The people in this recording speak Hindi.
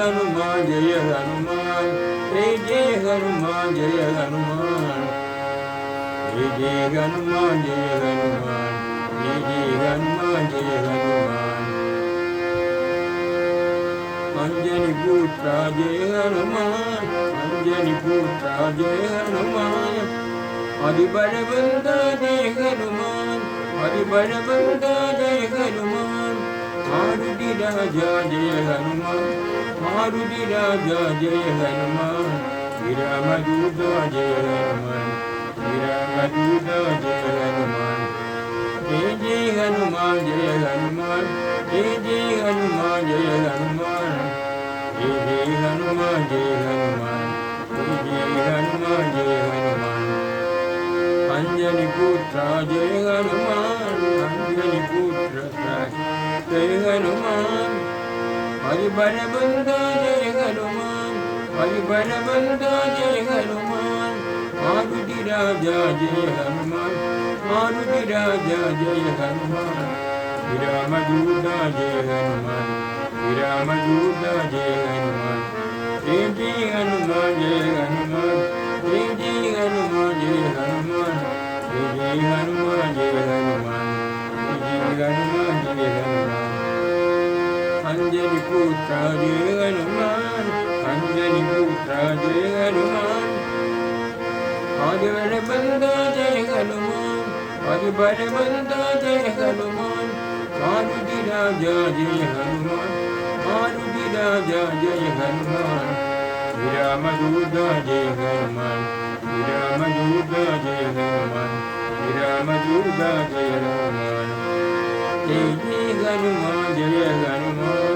हनुमान जय हनुमान, जय जय हनुमान जय हनुमान, जय जय हनुमान जय हनुमान, जय जय हनुमान जय हनुमान। अंजनी पुत्रा जय हनुमान, अंजनी पुत्रा जय हनुमान, हरिबलवंता जय हनुमान, हरिबलवंता जय हनुमान। मारुति राजा जय हनुमान, मारुति राजा जय हनुमान, विरामदूता जय हनुमान, विरामदूता जय हनुमान। जय जय हनुमान जय हनुमान, जय जय हनुमान जय हनुमान, जय जय हनुमान जय हनुमान, जय जय हनुमान जय हनुमान। अंजनी पुत्रा जय हनुमान, अंजनी पुत्रा जय हनुमान, हरिबलवंता जय हनुमान, हरिबलवंता जय हनुमान। मारुति राजा जय हनुमान, मारुति राजा जय हनुमान, विरामदूता जय हनुमान, विरामदूता जय हनुमान। जय जय हनुमान जय हनुमान, जय जय हनुमान जय हनुमान, जय जय हनुमान जय हनुमान, जय जय हनुमान जय हनुमान। अंजनी पुत्रा जय हनुमान, अंजनी पुत्रा जय हनुमान, हरिबलवंता जय हनुमान, हरिबलवंता जय हनुमान। मारुति राजा जय हनुमान, मारुति राजा जय हनुमान, विरामदूता जय हनुमान, विरामदूता जय हनुमान, विरामदूता जय हनुमान। जय जय हनुमान जय हनुमान।